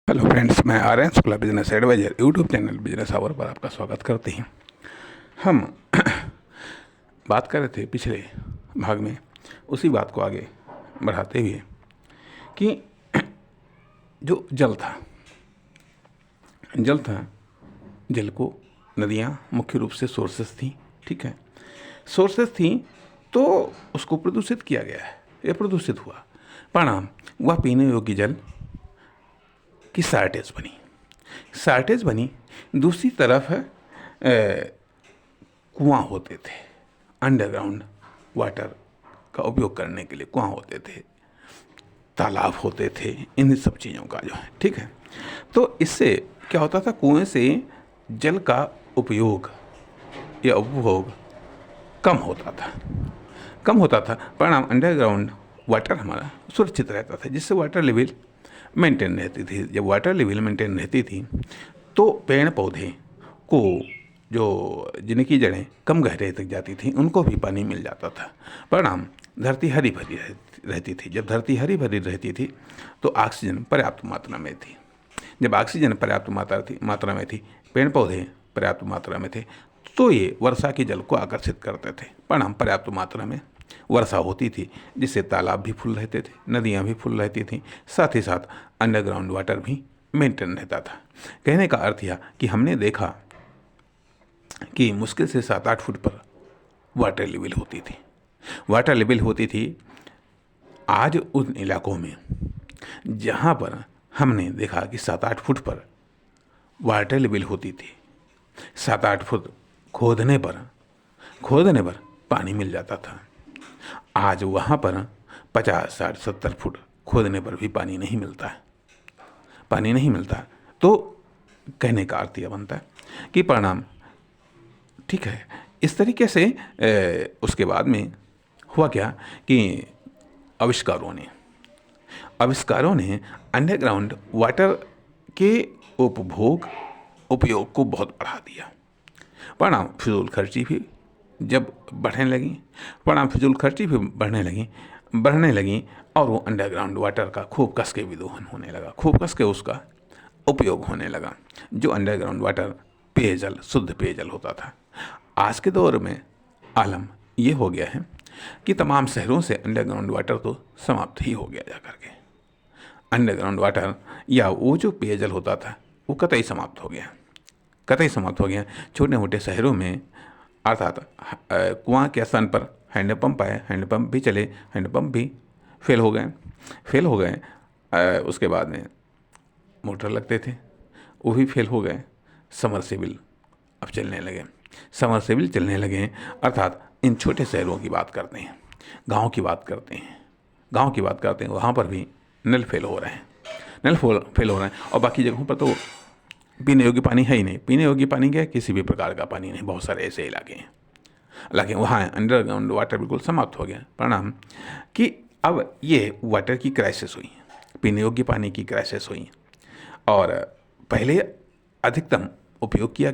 Hello friends, मैं Aryan Shukla business advisor YouTube channel business hour पर आपका स्वागत करते हैं। हम बात कर रहे थे पिछले भाग में, उसी बात को आगे बढ़ाते हुए कि जो जल था, जल को नदियाँ मुख्य रूप से सोर्सेस थी। ठीक है, सोर्सेस थी तो उसको प्रदूषित किया गया है, ये प्रदूषित हुआ, परिणाम वह पीने योग्य जल की शार्टेज बनी। दूसरी तरफ कुआं होते थे, अंडरग्राउंड वाटर का उपयोग करने के लिए कुआं होते थे, तालाब होते थे, इन सब चीज़ों का जो है। ठीक है, तो इससे क्या होता था, कुएं से जल का उपयोग या उपभोग कम होता था, परिणाम अंडरग्राउंड वाटर हमारा सुरक्षित रहता था, जिससे वाटर लेवल मेंटेन रहती थी। जब वाटर लेवल मेंटेन रहती थी तो पेड़ पौधे को, जो जिनकी जड़ें कम गहराई तक जाती थी, उनको भी पानी मिल जाता था। परिणाम धरती हरी भरी रहती थी। जब धरती हरी भरी रहती थी तो ऑक्सीजन पर्याप्त मात्रा में थी। जब ऑक्सीजन पर्याप्त मात्रा में थी, पेड़ पौधे पर्याप्त मात्रा में थे, तो ये वर्षा के जल को आकर्षित करते थे। परिणाम पर्याप्त मात्रा में वर्षा होती थी, जिससे तालाब भी फुल रहते थे, नदियाँ भी फुल रहती थीं, साथ ही साथ अंडरग्राउंड वाटर भी मेंटेन रहता था। कहने का अर्थ यह कि हमने देखा कि मुश्किल से 7-8 फुट पर वाटर लेवल होती थी। आज उन इलाकों में जहाँ पर हमने देखा कि 7-8 फुट पर वाटर लेवल होती थी, 7-8 फुट खोदने पर पानी मिल जाता था। आज वहाँ पर 50-60-70 फुट खोदने पर भी पानी नहीं मिलता। तो कहने का अर्थ यह बनता है कि परिणाम ठीक है। इस तरीके से उसके बाद में हुआ क्या कि आविष्कारों ने अंडरग्राउंड वाटर के उपयोग को बहुत बढ़ा दिया। परिणाम फिजूल खर्ची भी बढ़ने लगी और वो अंडरग्राउंड वाटर का खूब कस के विदोहन होने लगा, खूब कस के उसका उपयोग होने लगा। जो अंडरग्राउंड वाटर शुद्ध पेयजल होता था। आज के दौर में आलम ये हो गया है कि तमाम शहरों से अंडरग्राउंड वाटर तो समाप्त ही हो गया जा करके। अंडरग्राउंड वाटर या वो जो पेयजल होता था वो कतई समाप्त हो गया। छोटे मोटे शहरों में अर्थात कुआं के स्थान पर हैंडपंप आए, हैंडपंप भी चले, हैंडपंप भी फेल हो गए। उसके बाद में मोटर लगते थे, वो भी फेल हो गए। समरसेबिल अब चलने लगे। अर्थात इन छोटे शहरों की बात करते हैं, गांव की बात करते हैं, वहाँ पर भी नल फेल हो रहे हैं। और बाकी जगहों पर तो पीने योग्य पानी है ही नहीं। पीने योग्य पानी क्या है, किसी भी प्रकार का पानी नहीं। बहुत सारे ऐसे इलाके हैं, हालांकि वहाँ अंडरग्राउंड वाटर बिल्कुल समाप्त हो गया। परिणाम कि अब ये वाटर की क्राइसिस हुई, पीने योग्य पानी की क्राइसिस हुई। और पहले अधिकतम उपभोग किया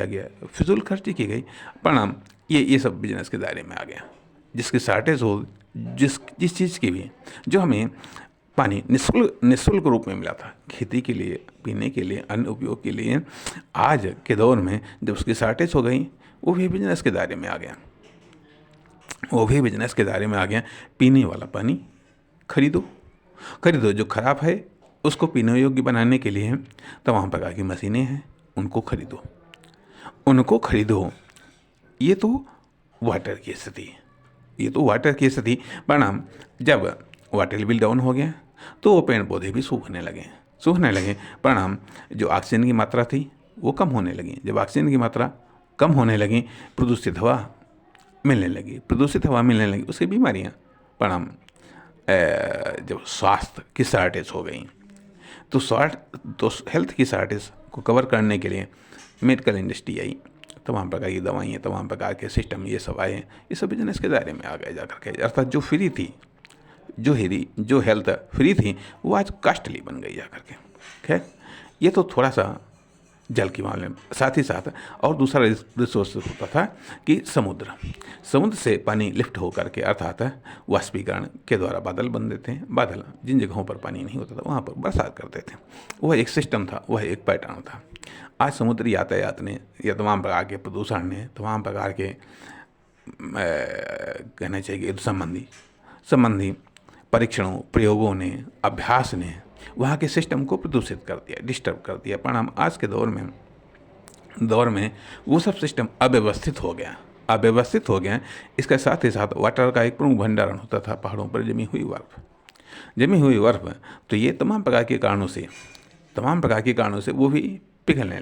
गया, फिजूल खर्ची की गई। परिणाम ये सब बिजनेस के दायरे में आ गया। जिसकी शार्टेज हो, जिस चीज़ की भी, जो हमें पानी निःशुल्क रूप में मिला था खेती के लिए, पीने के लिए, अन्य उपयोग के लिए, आज के दौर में जब उसकी शार्टेज हो गई, वो भी बिजनेस के दायरे में आ गया। पीने वाला पानी खरीदो, जो खराब है उसको पीने योग्य बनाने के लिए तमाम प्रकार की मशीनें हैं, उनको खरीदो। ये तो वाटर की स्थिति। परिणाम जब वाटर लेवल डाउन हो गया तो वो पेड़ पौधे भी सूखने लगे। परिणाम जो ऑक्सीजन की मात्रा थी वो कम होने लगी। जब ऑक्सीजन की मात्रा कम होने लगी, प्रदूषित हवा मिलने लगी, उससे बीमारियाँ। परिणाम जब स्वास्थ्य की शार्टेज हो गई तो हेल्थ की शार्टेज को कवर करने के लिए मेडिकल इंडस्ट्री आई, तमाम प्रकार की दवाइयाँ, तमाम प्रकार के सिस्टम ये सब आए। ये सब बिजनेस के दायरे में आ गए जा करके। अर्थात जो फ्री थी, जो हेल्थ फ्री थी, वो आज कॉस्टली बन गई जा करके। खैर, ये तो थोड़ा सा जल के मामले में। साथ ही साथ और दूसरा रिसोर्स होता था कि समुद्र से पानी लिफ्ट होकर के अर्थात वाष्पीकरण के द्वारा बादल बनते थे। बादल जिन जगहों पर पानी नहीं होता था वहाँ पर बरसात करते थे। वह एक सिस्टम था, वह एक पैटर्न था। आज समुद्री यातायात ने या तमाम प्रकार के प्रदूषण ने, तमाम प्रकार के कहना चाहिए युद्ध संबंधी परीक्षणों, प्रयोगों ने, अभ्यास ने वहाँ के सिस्टम को प्रदूषित कर दिया, डिस्टर्ब कर दिया। परिणाम आज के दौर में वो सब सिस्टम अव्यवस्थित हो गया। इसके साथ ही साथ वाटर का एक प्रमुख भंडारण होता था पहाड़ों पर जमी हुई बर्फ। तो ये तमाम प्रकार के कारणों से वो भी पिघलने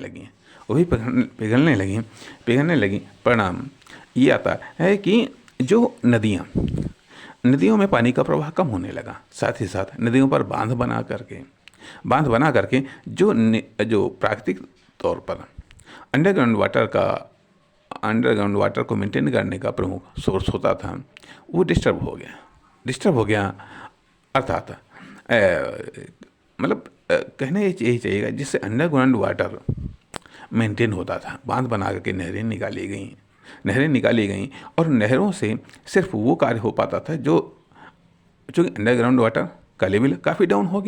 लगी। परिणाम ये आता है कि जो नदियों में पानी का प्रवाह कम होने लगा। साथ ही साथ नदियों पर बांध बना करके जो प्राकृतिक तौर पर अंडरग्राउंड वाटर को मेंटेन करने का प्रमुख सोर्स होता था, वो डिस्टर्ब हो गया। अर्थात कहने यही चाहिएगा, जिससे अंडरग्राउंड वाटर मेंटेन होता था। बांध बना करके नहरें निकाली गई और नहरों से सिर्फ वो कार्य हो पाता था जो चूँकि अंडरग्राउंड वाटर का लेवल काफ़ी डाउन हो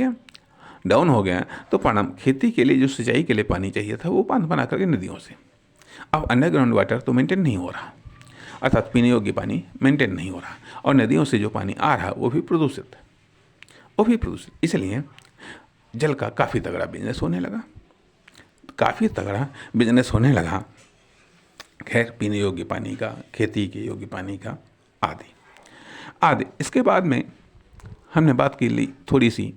गया। तो परिणाम खेती के लिए जो सिंचाई के लिए पानी चाहिए था वो बांध बना करके नदियों से। अब अंडरग्राउंड वाटर तो मेंटेन नहीं हो रहा, अर्थात पीने योग्य पानी मेंटेन नहीं हो रहा, और नदियों से जो पानी आ रहा वो भी प्रदूषित। इसलिए जल का काफ़ी तगड़ा बिजनेस होने लगा। खैर, पीने योग्य पानी का, खेती के योग्य पानी का आदि। इसके बाद में हमने बात की ली थोड़ी सी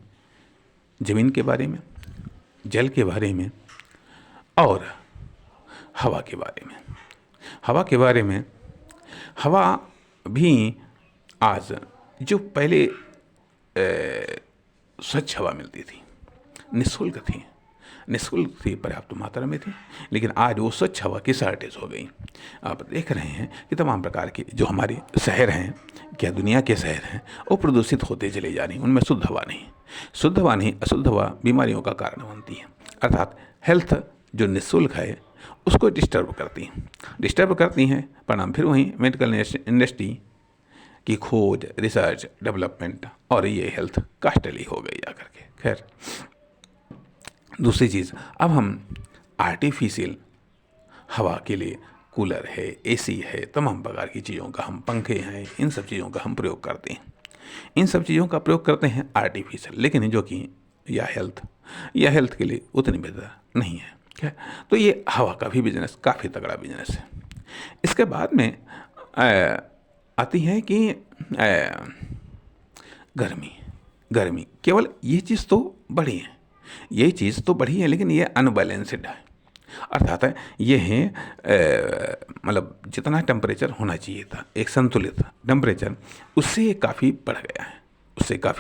जमीन के बारे में, जल के बारे में और हवा के बारे में। हवा भी आज जो पहले स्वच्छ हवा मिलती थी, निःशुल्क थी, पर्याप्त मात्रा में थी, लेकिन आज वो स्वच्छ हवा की शॉर्टेज हो गई। आप देख रहे हैं कि तमाम प्रकार के जो हमारे शहर हैं, क्या दुनिया के शहर हैं, वो प्रदूषित होते चले जा रही हैं। उनमें शुद्ध हवा नहीं, अशुद्ध हवा बीमारियों का कारण बनती है। अर्थात हेल्थ जो निःशुल्क है उसको डिस्टर्ब करती हैं। परिणाम फिर वहीं मेडिकल इंडस्ट्री की खोज, रिसर्च, डेवलपमेंट, और ये हेल्थ कॉस्टली हो गई जाकर के। खैर, दूसरी चीज़, अब हम आर्टिफिशियल हवा के लिए कूलर है, एसी है, तमाम प्रकार की चीज़ों का, हम पंखे हैं, इन सब चीज़ों का हम प्रयोग करते हैं। आर्टिफिशियल, लेकिन जो कि यह हेल्थ के लिए उतनी बेहतर नहीं है। क्या? तो ये हवा का भी बिजनेस काफ़ी तगड़ा बिजनेस है। इसके बाद में आती है कि गर्मी। केवल ये चीज़ तो बढ़ी है, लेकिन ये अनबैलेंस्ड है। अर्थात ये है जितना टेम्परेचर होना चाहिए था, एक संतुलित टेम्परेचर, उससे काफ़ी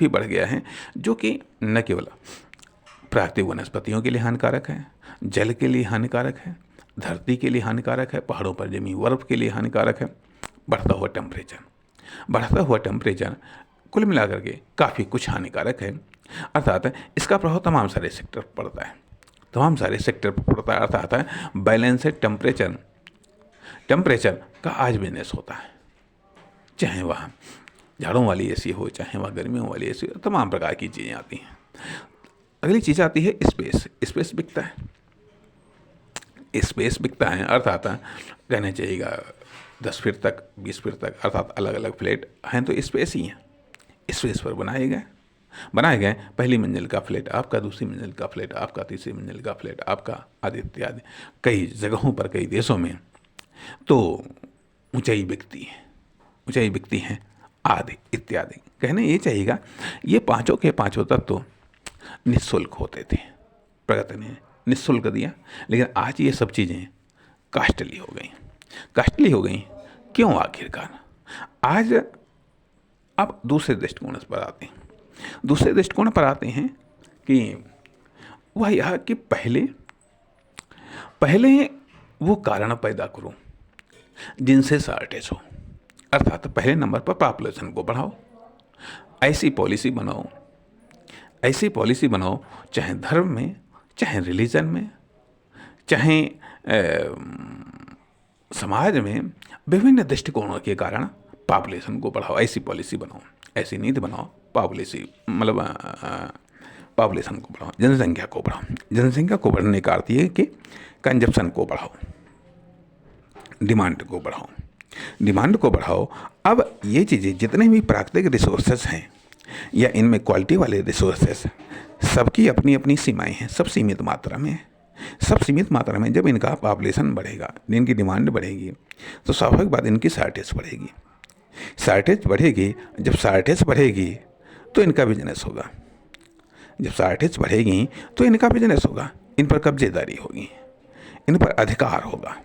बढ़ गया है, जो कि न केवल प्राकृतिक वनस्पतियों के लिए हानिकारक है, जल के लिए हानिकारक है, धरती के लिए हानिकारक है, पहाड़ों पर जमी बर्फ के लिए हानिकारक है। बढ़ता हुआ टेम्परेचर कुल मिलाकर के काफ़ी कुछ हानिकारक है। अर्थात इसका प्रभाव तमाम सारे सेक्टर पर पड़ता है। अर्थात बैलेंस्ड टेम्परेचर का आज बिजनेस होता है, चाहे वह झाड़ों वाली एसी हो, चाहे वह गर्मियों वाली एसी हो, तमाम प्रकार की चीज़ें आती हैं। अगली चीज़ आती है स्पेस बिकता है। अर्थात कहना चाहिएगा 10 फीट तक, 20 फीट तक, अर्थात अलग अलग फ्लैट हैं तो स्पेस ही हैं। स्पेस पर बनाए गए पहली मंजिल का फ्लैट आपका, दूसरी मंजिल का फ्लैट आपका, तीसरी मंजिल का फ्लैट आपका, आदि इत्यादि। कई जगहों पर, कई देशों में तो ऊंचाई बिकती है आदि इत्यादि। कहने ये चाहिएगा, ये पांचों के पांचों तत्व निःशुल्क होते थे, प्रगति ने निःशुल्क दिया, लेकिन आज ये सब चीज़ें कास्टली हो गई। क्यों? आखिरकार आज अब दूसरे दृष्टिकोण पर आते हैं कि वह यह कि पहले वो कारण पैदा करो जिनसे शॉर्टेज हो। अर्थात पहले नंबर पर पॉपुलेशन को बढ़ाओ, ऐसी पॉलिसी बनाओ, चाहे धर्म में, चाहे रिलीजन में, चाहे समाज में विभिन्न दृष्टिकोणों के कारण पॉपुलेशन को बढ़ाओ, ऐसी पॉलिसी बनाओ, ऐसी नीति बनाओ, पॉपुलेसी मतलब पॉपुलेशन को बढ़ाओ, जनसंख्या को बढ़ाओ। जनसंख्या को बढ़ने का अर्थ ये कि कंजप्शन को बढ़ाओ, डिमांड को बढ़ाओ, डिमांड को बढ़ाओ। अब ये चीज़ें जितने भी प्राकृतिक रिसोर्सेस हैं या इनमें क्वालिटी वाले रिसोर्सेस, सबकी अपनी अपनी सीमाएं हैं, सब सीमित मात्रा में है। सब सीमित मात्रा में जब इनका पॉपुलेशन बढ़ेगा, इनकी डिमांड बढ़ेगी, तो स्वाभाविक बात इनकी शार्टेज बढ़ेगी। शार्टेज बढ़ेगी, जब शार्टेज बढ़ेगी तो इनका बिजनेस होगा, जब शार्टेज बढ़ेगी तो इनका बिजनेस होगा, इन पर कब्जेदारी होगी, इन पर अधिकार होगा,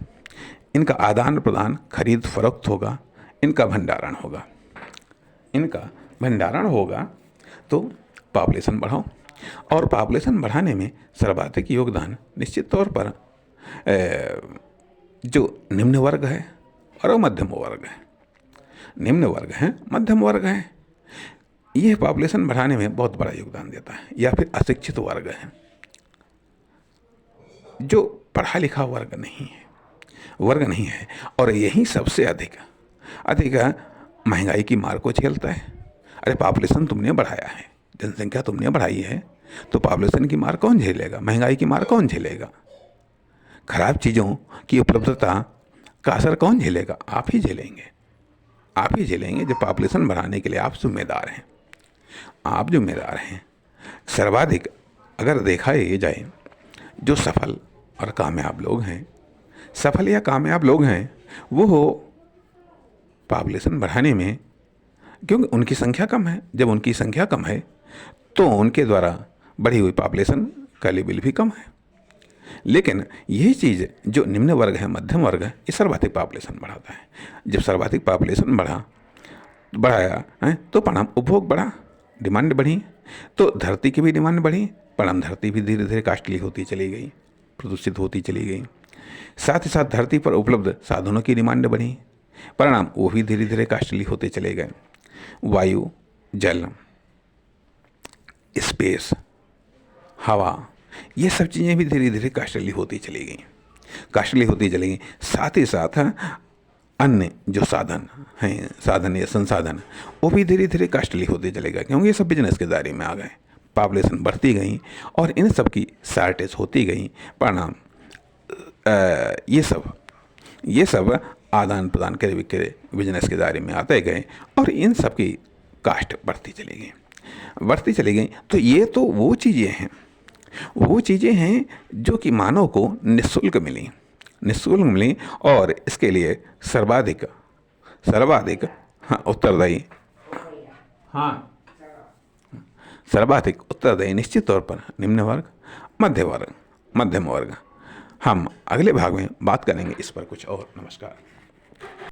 इनका आदान प्रदान खरीद फरोख्त होगा, इनका भंडारण होगा, इनका भंडारण होगा। तो पॉपुलेशन बढ़ाओ, और पॉपुलेशन बढ़ाने में सर्वाधिक योगदान निश्चित तौर पर जो निम्न वर्ग है और मध्यम वर्ग है, निम्न वर्ग है, मध्यम वर्ग है, ये पॉपुलेशन बढ़ाने में बहुत बड़ा योगदान देता है। या फिर अशिक्षित वर्ग है, जो पढ़ा लिखा वर्ग नहीं है, और यही सबसे अधिक महंगाई की मार को झेलता है। अरे पॉपुलेशन तुमने बढ़ाया है, जनसंख्या तुमने बढ़ाई है, तो पॉपुलेशन की मार कौन झेलेगा, महंगाई की मार कौन झेलेगा, खराब चीज़ों की उपलब्धता का असर कौन झेलेगा? आप ही झेलेंगे, आप ही झेलेंगे। जब पॉपुलेशन बढ़ाने के लिए आप जिम्मेदार हैं, आप जिम्मेदार हैं। सर्वाधिक अगर देखा ये जाए, जो सफल और कामयाब लोग हैं, सफल या कामयाब लोग हैं, वो हो पॉपुलेशन बढ़ाने में, क्योंकि उनकी संख्या कम है। जब उनकी संख्या कम है तो उनके द्वारा बढ़ी हुई पॉपुलेशन का लेवल भी कम है। लेकिन यही चीज़ जो निम्न वर्ग है, मध्यम वर्ग है, ये सर्वाधिक पॉपुलेशन बढ़ाता है। जब सर्वाधिक पॉपुलेशन बढ़ाया है तो परिणाम उपभोग बढ़ा, डिमांड बढ़ी, तो धरती की भी डिमांड बढ़ी, परिणाम धरती भी धीरे धीरे कॉस्टली होती चली गई, प्रदूषित होती चली गई। साथ ही साथ धरती पर उपलब्ध साधनों की डिमांड बढ़ी, परिणाम वो भी धीरे धीरे कॉस्टली होते चले गए। वायु, जल, स्पेस, हवा, ये सब चीज़ें भी धीरे धीरे कॉस्टली होती चली गई। साथ ही साथ अन्य जो साधन हैं, साधन या संसाधन, वो भी धीरे धीरे कॉस्टली होते चले गए, क्योंकि ये सब बिजनेस के दायरे में आ गए। पॉपुलेशन बढ़ती गई और इन सब की शार्टेज होती गई, परिणाम ये सब आदान प्रदान के विक्रय बिजनेस के दायरे में आते गए और इन सब की कास्ट बढ़ती चली गई। तो ये तो वो चीज़ें हैं जो कि मानव को निःशुल्क मिली और इसके लिए सर्वाधिक उत्तरदायी निश्चित तौर पर निम्न वर्ग, मध्यम वर्ग। हम अगले भाग में बात करेंगे इस पर कुछ और। नमस्कार।